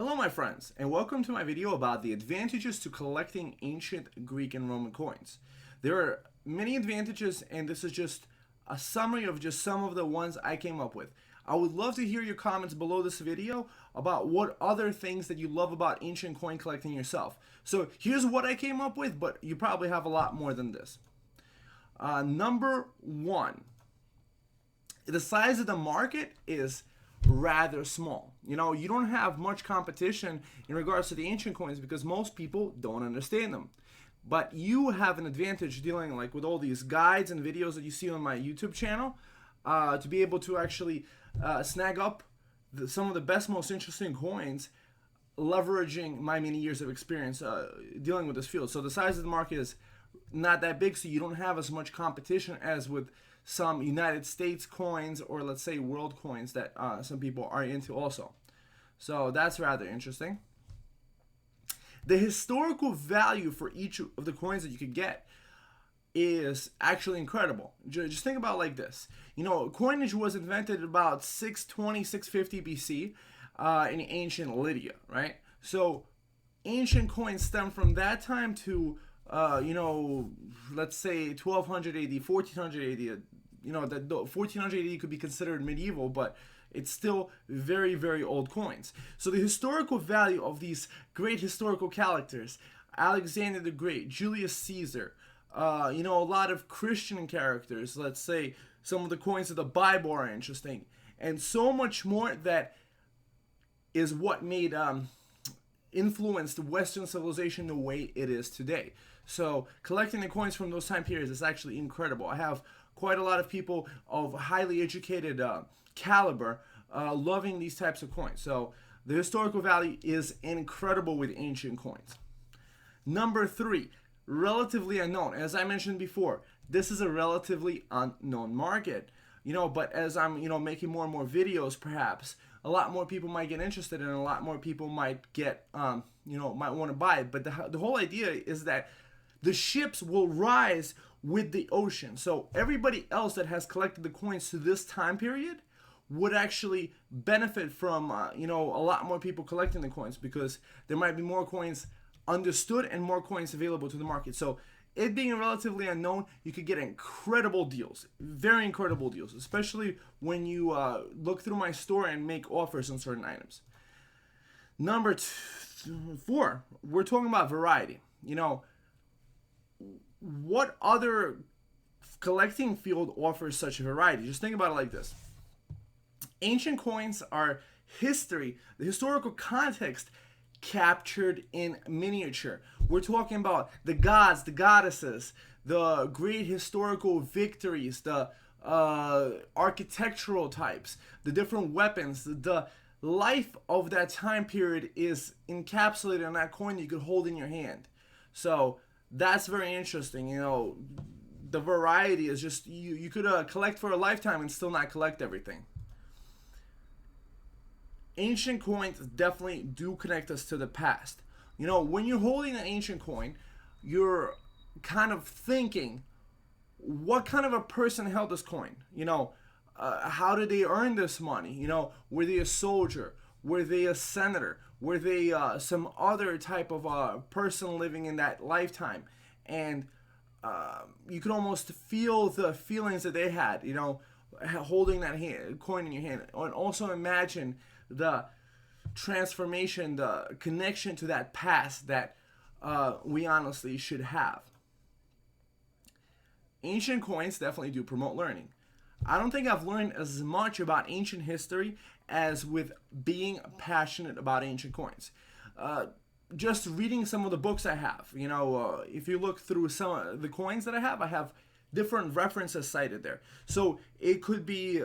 Hello my friends, and welcome to my video about the advantages to collecting ancient Greek and Roman coins. There are many advantages, and this is just a summary of just some of the ones I came up with. I would love to hear your comments below this video about what other things that you love about ancient coin collecting yourself. So here's what I came up with, but you probably have a lot more than this. Number one, the size of the market is rather small. You don't have much competition in regards to the ancient coins because most people don't understand them. But you have an advantage dealing with all these guides and videos that you see on my YouTube channel to be able to actually snag up some of the best, most interesting coins, leveraging my many years of experience dealing with this field. So the size of the market is not that big, so you don't have as much competition as with some United States coins or, let's say, world coins that some people are into also. So that's rather interesting. The historical value for each of the coins that you could get is actually incredible. Just think about it like this. Coinage was invented about 620, 650 BC in ancient Lydia, right? So ancient coins stem from that time to let's say 1200 AD, 1400 AD. The 1400 AD could be considered medieval, but it's still very, very old coins. So the historical value of these great historical characters, Alexander the Great, Julius Caesar, a lot of Christian characters, let's say some of the coins of the Bible are interesting, and so much more that is what made influenced Western civilization the way it is today. So collecting the coins from those time periods is actually incredible. I have quite a lot of people of highly educated caliber loving these types of coins. So the historical value is incredible with ancient coins. Number three, relatively unknown. As I mentioned before, this is a relatively unknown market. But as I'm making more and more videos, perhaps a lot more people might get interested and a lot more people might get might want to buy it. But the whole idea is that the ships will rise with the ocean. So everybody else that has collected the coins to this time period would actually benefit from a lot more people collecting the coins, because there might be more coins understood and more coins available to the market. So it being relatively unknown, you could get incredible deals, very incredible deals, especially when you look through my store and make offers on certain items. Number four, we're talking about variety. What other collecting field offers such a variety? Just think about it like this. Ancient coins are history, the historical context captured in miniature. We're talking about the gods, the goddesses, the great historical victories, the architectural types, the different weapons. The life of that time period is encapsulated in that coin you could hold in your hand. So that's very interesting. The variety is just, you could collect for a lifetime and still not collect everything. Ancient coins definitely do connect us to the past. When you're holding an ancient coin, you're kind of thinking, what kind of a person held this coin? How did they earn this money? Were they a soldier? Were they a senator? Were they some other type of person living in that lifetime? And you could almost feel the feelings that they had, holding that coin in your hand. And also imagine the transformation, the connection to that past that we honestly should have. Ancient coins definitely do promote learning. I don't think I've learned as much about ancient history as with being passionate about ancient coins. Just reading some of the books I have, if you look through some of the coins that I have different references cited there. So it could be,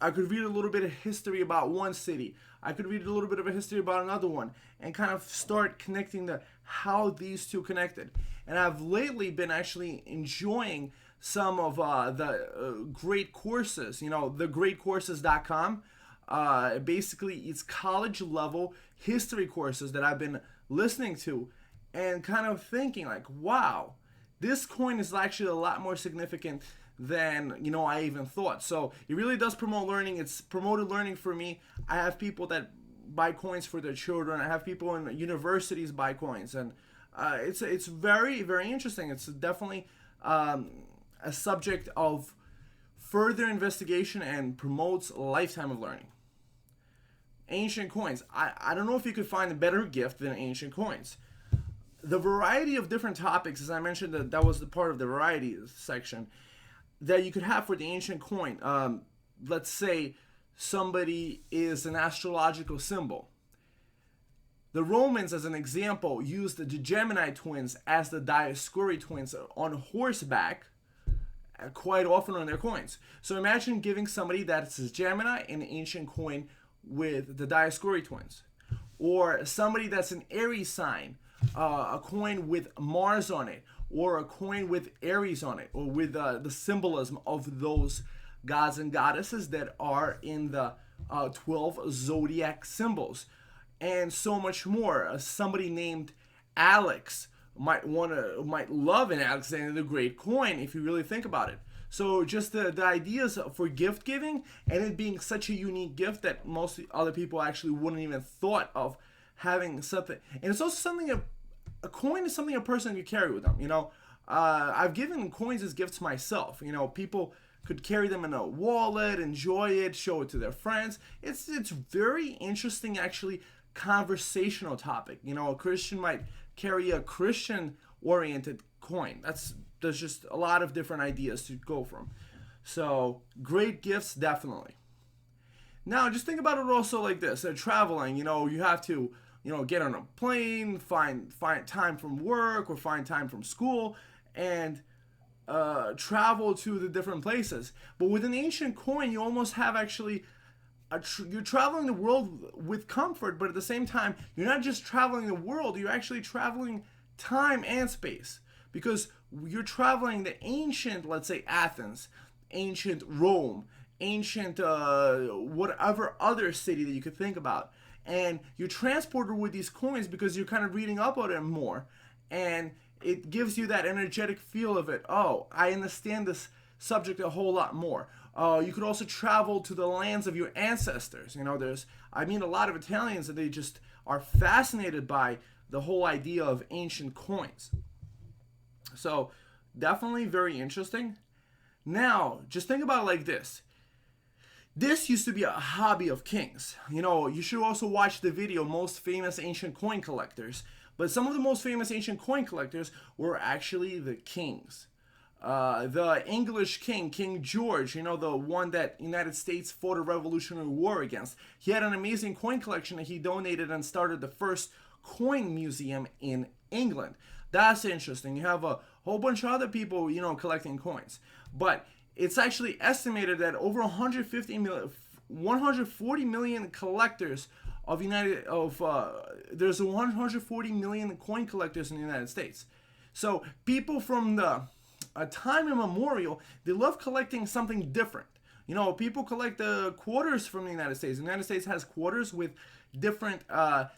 I could read a little bit of history about one city. I could read a little bit of a history about another one and kind of start connecting how these two connected. And I've lately been actually enjoying some of the great courses, thegreatcourses.com. Basically, it's college level history courses that I've been listening to and kind of thinking wow, this coin is actually a lot more significant than I even thought. So it really does promote learning. It's promoted learning for me. I have people that buy coins for their children. I have people in universities buy coins, and it's very, very interesting. It's definitely a subject of further investigation and promotes a lifetime of learning. Ancient coins. I don't know if you could find a better gift than ancient coins. The variety of different topics, as I mentioned, that was the part of the variety section that you could have for the ancient coin. Let's say somebody is an astrological symbol. The Romans, as an example, used the Gemini twins as the Dioscuri twins on horseback quite often on their coins. So imagine giving somebody that's a Gemini an ancient coin with the Dioscuri twins. Or somebody that's an Aries sign, a coin with Mars on it, or a coin with Aries on it, or with the symbolism of those gods and goddesses that are in the 12 zodiac symbols, and so much more. Somebody named Alex might love an Alexander the Great coin if you really think about it. So just the ideas for gift giving, and it being such a unique gift that most other people actually wouldn't even thought of having something. And it's also something, a coin is something a person could carry with them. I've given coins as gifts myself. People could carry them in a wallet, enjoy it, show it to their friends. It's very interesting, actually, conversational topic. A Christian might carry a Christian oriented coin. There's just a lot of different ideas to go from. So great gifts, definitely. Now just think about it also like this. Traveling, you have to get on a plane, find time from work or find time from school, and travel to the different places. But with an ancient coin, you almost have actually you're traveling the world with comfort, but at the same time, you're not just traveling the world, you're actually traveling time and space, because you're traveling the ancient, let's say, Athens, ancient Rome, ancient whatever other city that you could think about, and you're transported with these coins because you're kind of reading up on it more, and it gives you that energetic feel of it. Oh, I understand this subject a whole lot more. You could also travel to the lands of your ancestors. I mean a lot of Italians that they just are fascinated by the whole idea of ancient coins. So definitely very interesting. Now, just think about it like this. This used to be a hobby of kings. You should also watch the video, Most Famous Ancient Coin Collectors. But some of the most famous ancient coin collectors were actually the kings. The English king, King George, the one that United States fought a Revolutionary War against. He had an amazing coin collection that he donated and started the first coin museum in England. That's interesting. You have a whole bunch of other people, collecting coins. But it's actually estimated that over 140 million collectors there's 140 million coin collectors in the United States. So people from a time immemorial, they love collecting something different. People collect the quarters from the United States. The United States has quarters with different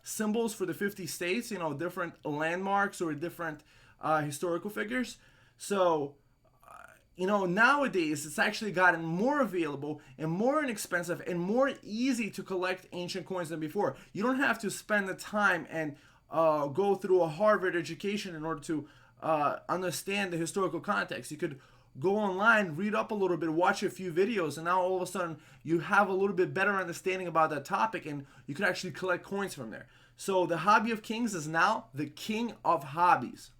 symbols for the 50 states, different landmarks or different historical figures. So, nowadays it's actually gotten more available and more inexpensive and more easy to collect ancient coins than before. You don't have to spend the time and go through a Harvard education in order to understand the historical context. You could go online, read up a little bit, watch a few videos, and now all of a sudden you have a little bit better understanding about that topic, and you can actually collect coins from there. So the hobby of kings is now the king of hobbies.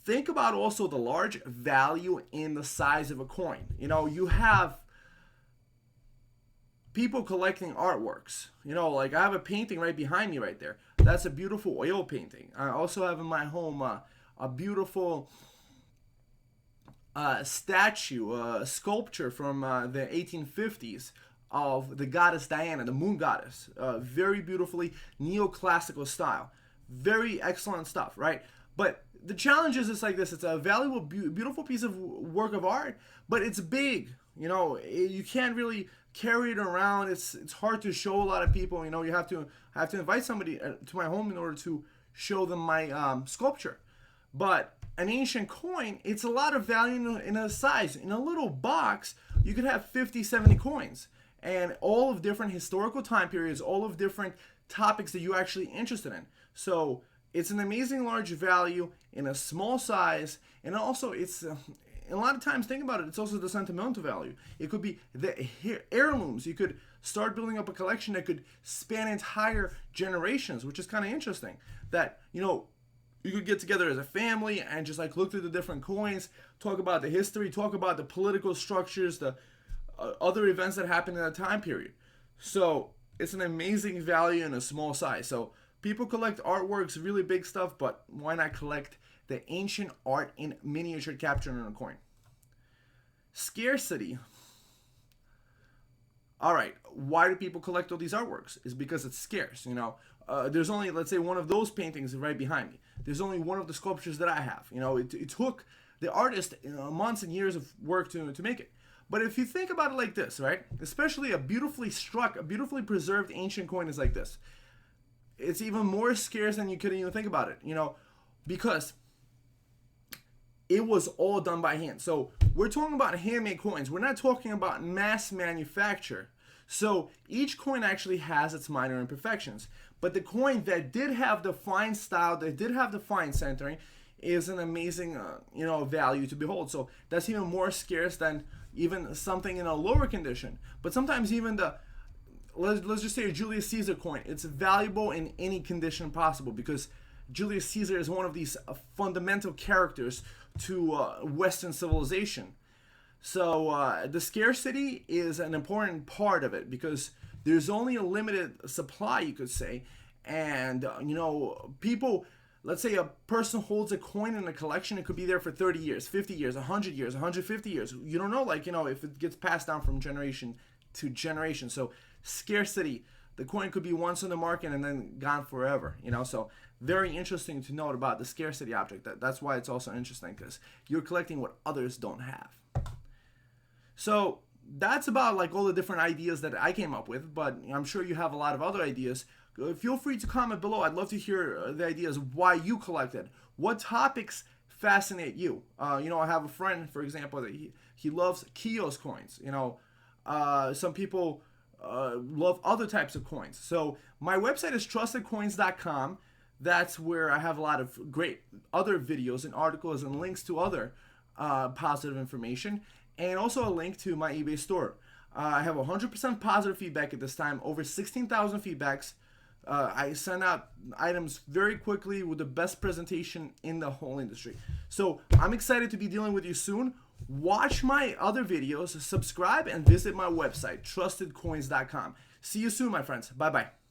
Think about also the large value in the size of a coin. You have people collecting artworks. Like I have a painting right behind me right there. That's a beautiful oil painting. I also have in my home a beautiful statue, sculpture from the 1850s of the goddess Diana, the moon goddess. Very beautifully neoclassical style. Very excellent stuff, right? But the challenge is it's like this. It's a valuable, beautiful piece of work of art, but it's big. You can't really carry it around. It's hard to show a lot of people. You have to invite somebody to my home in order to show them my sculpture. But an ancient coin, it's a lot of value in a size. In a little box, you could have 50, 70 coins. and all of different historical time periods, all of different topics that you're actually interested in. So it's an amazing large value in a small size, and also it's a lot of times, think about it, it's also the sentimental value. It could be the heirlooms. You could start building up a collection that could span entire generations, which is kind of interesting. That, you could get together as a family and just like look through the different coins, talk about the history, talk about the political structures, the other events that happened in that time period. So it's an amazing value in a small size. So people collect artworks, really big stuff, but why not collect the ancient art in miniature captured on a coin? Scarcity. All right, why do people collect all these artworks? It's because it's scarce. There's only, let's say, one of those paintings right behind me. There's only one of the sculptures that I have. It took the artist months and years of work to make it. But if you think about it like this, right? Especially a beautifully struck, a beautifully preserved ancient coin is like this. It's even more scarce than you could even think about it, because it was all done by hand. So we're talking about handmade coins. We're not talking about mass manufacture. So each coin actually has its minor imperfections. But the coin that did have the fine style, that did have the fine centering, is an amazing, value to behold. So that's even more scarce than even something in a lower condition. But sometimes even let's just say a Julius Caesar coin, it's valuable in any condition possible because Julius Caesar is one of these fundamental characters to Western civilization. So the scarcity is an important part of it because there's only a limited supply, you could say. And, people, let's say a person holds a coin in a collection, it could be there for 30 years, 50 years, 100 years, 150 years. You don't know, if it gets passed down from generation to generation. So scarcity, the coin could be once on the market and then gone forever, So very interesting to note about the scarcity object. That's why it's also interesting because you're collecting what others don't have. So that's about all the different ideas that I came up with, but I'm sure you have a lot of other ideas. Feel free to comment below. I'd love to hear the ideas of why you collected. What topics fascinate you? I have a friend, for example, that he loves Kios coins. Some people love other types of coins. So my website is TrustedCoins.com. That's where I have a lot of great other videos and articles and links to other positive information, and also a link to my eBay store. I have 100% positive feedback at this time, over 16,000 feedbacks. I send out items very quickly with the best presentation in the whole industry. So I'm excited to be dealing with you soon. Watch my other videos, subscribe, and visit my website, TrustedCoins.com. See you soon, my friends. Bye-bye.